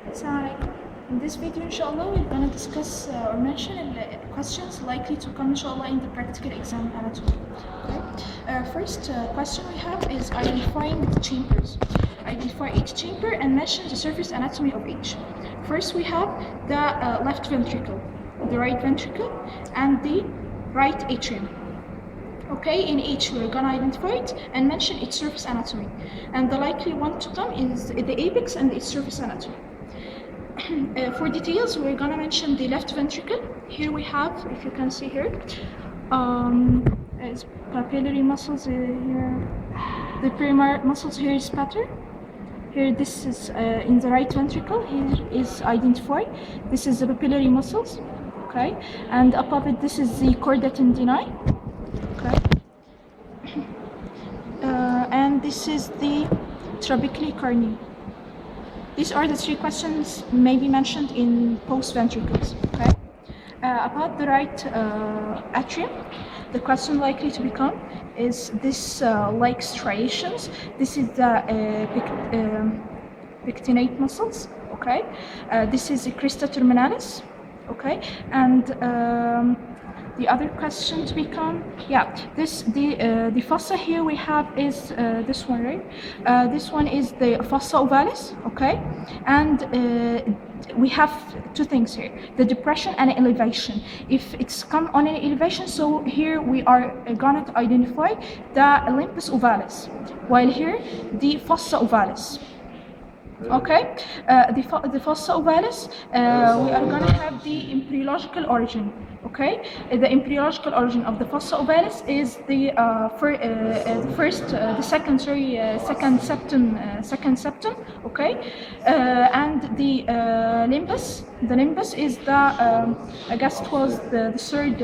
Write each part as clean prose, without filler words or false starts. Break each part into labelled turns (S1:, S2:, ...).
S1: Assalamualaikum. In this video, inshallah, we're going to discuss or mention questions likely to come, inshallah, in the practical exam anatomy. Okay. First question we have is identifying the chambers. Identify each chamber and mention the surface anatomy of each. First, we have the left ventricle, the right ventricle, and the right atrium. Okay, in each we're gonna identify it and mention its surface anatomy. And the likely one to come is the apex and its surface anatomy. For details, we're gonna mention the left ventricle. Here we have, if you can see here, papillary muscles here. The primary muscles here is pater. Here, this is in the right ventricle. Here is identified. This is the papillary muscles. Okay, and above it, this is the chorda tendini. Okay. And this is the trabeculae carneae. These are the three questions maybe mentioned in post-ventricles. Okay. About the right atrium, the question likely to become is this like striations. This is the pectinate muscles. Okay. This is the crista terminalis. Okay. And the other question to become, the fossa here we have is this one, right? This one is the fossa ovalis, okay? And we have two things here, the depression and elevation. If it's come on an elevation, so here we are gonna identify the limbus ovalis, while here the fossa ovalis. Okay, the fossa ovalis, we are gonna have the embryological origin. Okay, the embryological origin of the fossa ovalis is the second septum. Okay, and the limbus is the I guess it was the third.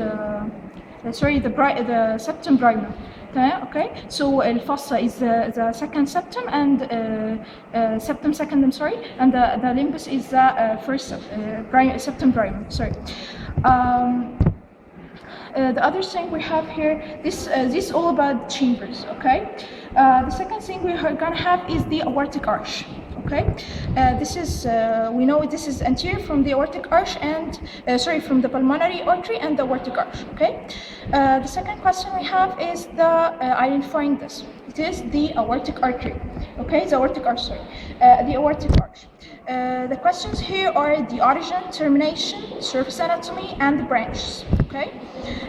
S1: The septum primum. Okay, so fossa is the second septum and septum secundum, and the limbus is the first septum primum. The other thing we have here, this is all about chambers. Okay, the second thing we're gonna have is the aortic arch. Okay, this is we know this is anterior from the aortic arch and from the pulmonary artery and the aortic arch. Okay, the second question we have is the identifying this. It is the aortic artery. Okay, the aortic arch. The aortic arch. The questions here are the origin, termination, surface anatomy, and the branches. Okay,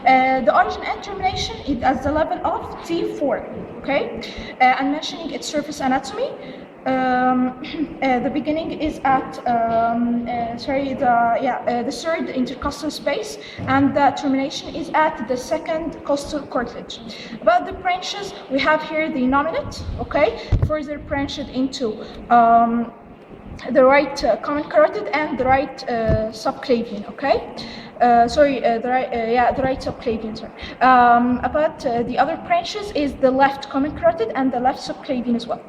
S1: the origin and termination is at the level of T4. Okay, and mentioning its surface anatomy. The beginning is at the third intercostal space, and the termination is at the second costal cartilage. About the branches, we have here the nominate, okay, further branched into the right common carotid and the right subclavian, okay. The right subclavian. About the other branches is the left common carotid and the left subclavian as well.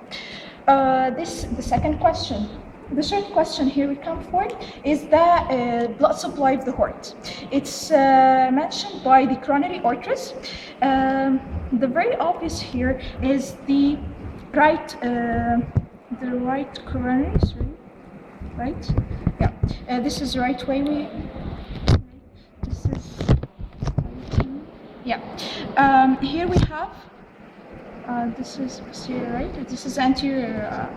S1: The second question. The third question here we come for is the blood supply of the heart. It's mentioned by the coronary arteries. The very obvious here is the right coronary. Right? Yeah. This is the right way. This is. Yeah. Here we have. This is posterior, right? This is anterior.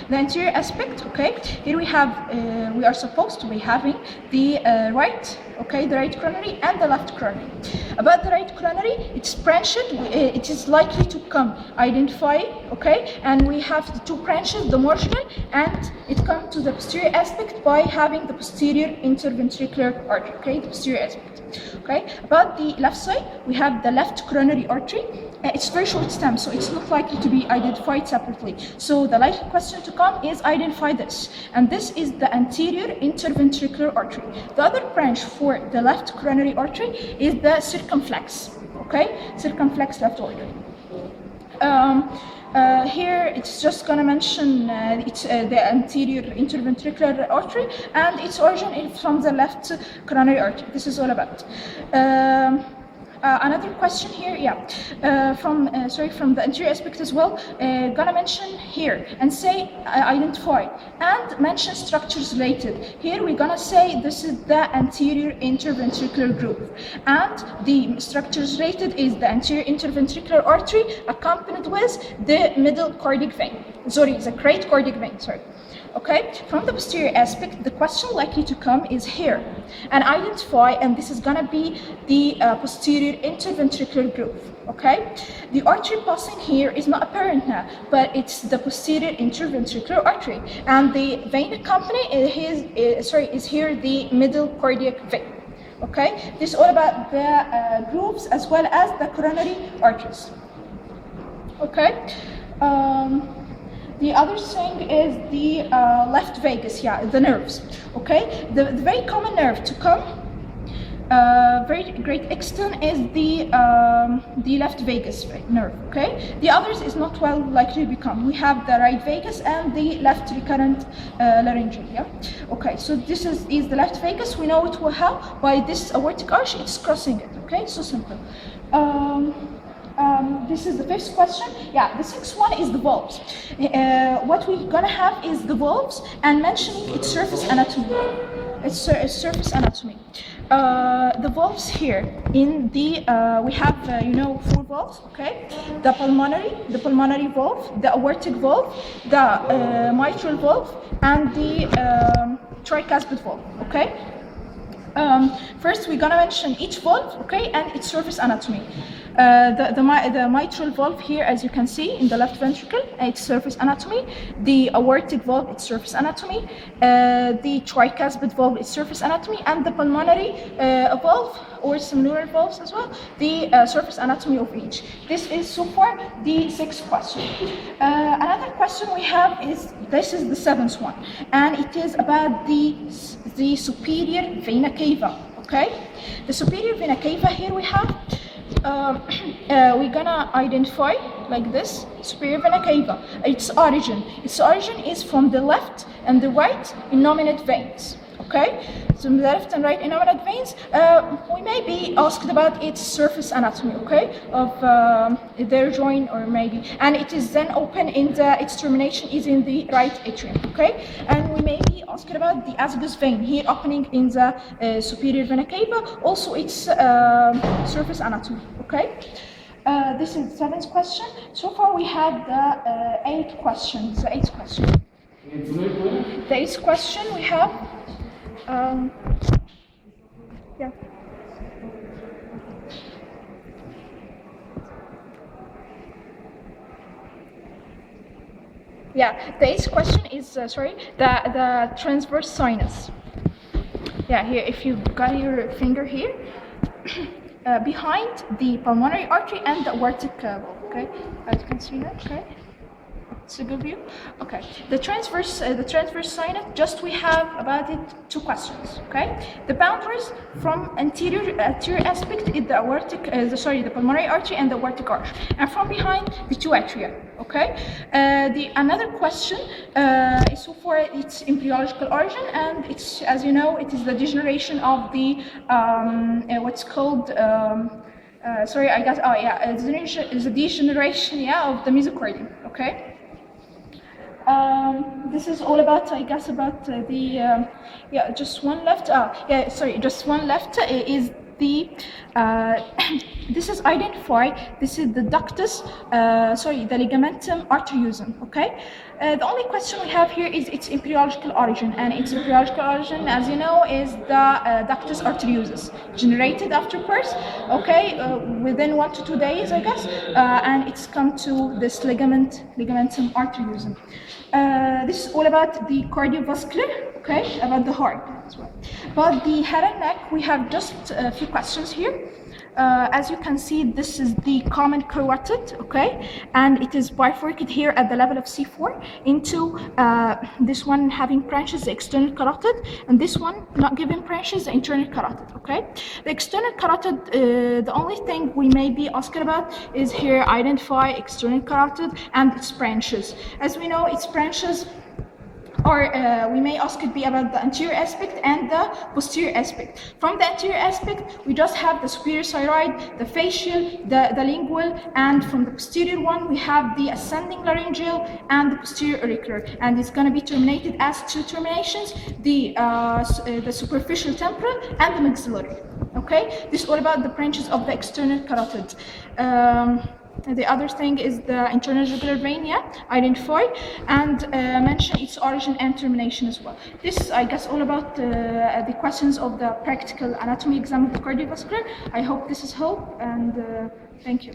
S1: The anterior aspect, okay. Here we have, we are supposed to be having the right, okay, the right coronary and the left coronary. About the right coronary, it's branched. It is likely to come identify, okay, and we have the two branches, the marginal, and it comes to the posterior aspect by having the posterior interventricular artery, okay, the posterior aspect. Okay, about the left side, we have the left coronary artery. It's very short stem, so it's not likely to be identified separately. So the likely question to come is identify this. And this is the anterior interventricular artery. The other branch for the left coronary artery is the circumflex. Okay, circumflex left artery. Here it's just gonna mention the anterior interventricular artery and its origin is from the left coronary artery. This is all about. Another question here, from the anterior aspect as well. Gonna mention here and say identify and mention structures related. Here we're gonna say this is the anterior interventricular groove, and the structures related is the anterior interventricular artery accompanied with the middle cardiac vein. Sorry, the great cardiac vein. Sorry. Okay, from the posterior aspect, the question likely to come is here, and identify, and this is gonna be the posterior interventricular groove. Okay, the artery passing here is not apparent now, but it's the posterior interventricular artery, and the vein accompany is here the middle cardiac vein. Okay, this is all about the grooves as well as the coronary arteries. Okay. The other thing is the left vagus, the nerves. Okay, the very common nerve to come, very great extent, is the left vagus nerve. Okay, the others is not well likely to become. We have the right vagus and the left recurrent laryngeal. Yeah. Okay, so this is the left vagus. We know it will how by this aortic arch. It's crossing it. Okay, so simple. This is the fifth question. The sixth one is the valves. What we're gonna have is the valves and mentioning its surface anatomy. Its surface anatomy. The valves here in the we have 4 valves. Okay, the pulmonary valve, the aortic valve, the mitral valve, and the tricuspid valve. Okay. First, we're gonna mention each valve, okay, and its surface anatomy. The mitral valve here, as you can see in the left ventricle, its surface anatomy. The aortic valve, its surface anatomy. The tricuspid valve, its surface anatomy, and the pulmonary valve, or similar valves as well, the surface anatomy of each. This is so far the 6th question. Another question we have is, this is the 7th one, and it is about the superior vena cava. Okay, the superior vena cava, here we have, we're gonna identify like this, superior vena cava. Its origin is from the left and the right innominate veins. Okay, so the left and right innominate veins. We may be asked about its surface anatomy, okay, of their joint, or maybe, and it is then open in its termination is in the right atrium, okay, and we may be asked about the azygos vein here opening in the superior vena cava, also its surface anatomy, okay. This is the 7th question. So far we had the 8 questions. The 8th question. The 8th question we have. The 8th question is the transverse sinus. Here, if you got your finger here, behind the pulmonary artery and the aortic valve. Okay, as you can see that. Okay. It's a good view. Okay, the transverse sinus. Just we have about it 2 questions. Okay, the boundaries from anterior aspect is the aortic, the pulmonary artery and the aortic arch, and from behind the 2 atria. Okay, the another question is so for its embryological origin, and it's, as you know, it is the degeneration of the what's called. It's the degeneration of the mesocardium. Okay. This is all about, I guess, about just one left. Just one left is the. This is identified. This is the ductus. The ligamentum arteriosum. Okay. The only question we have here is its embryological origin, and its embryological origin, as you know, is the ductus arteriosus, generated after birth. Okay, within 1 to 2 days, I guess, and it's come to this ligamentum arteriosum. This is all about the cardiovascular, okay, about the heart as well. But the head and neck, we have just a few questions here. As you can see, this is the common carotid, okay, and it is bifurcated here at the level of C4 into this one having branches, the external carotid, and this one not giving branches, the internal carotid, okay. The external carotid, the only thing we may be asked about is here identify external carotid and its branches. As we know, its branches or we may ask it be about the anterior aspect and the posterior aspect. From the anterior aspect, we just have the superior thyroid, the facial, the lingual, and from the posterior one, we have the ascending laryngeal and the posterior auricular, and it's going to be terminated as two terminations, the superficial temporal and the maxillary. Okay, this is all about the branches of the external carotid. The other thing is the internal jugular vein, identify and mention its origin and termination as well. This is, I guess, all about the questions of the practical anatomy exam of the cardiovascular. I hope this is help, and thank you.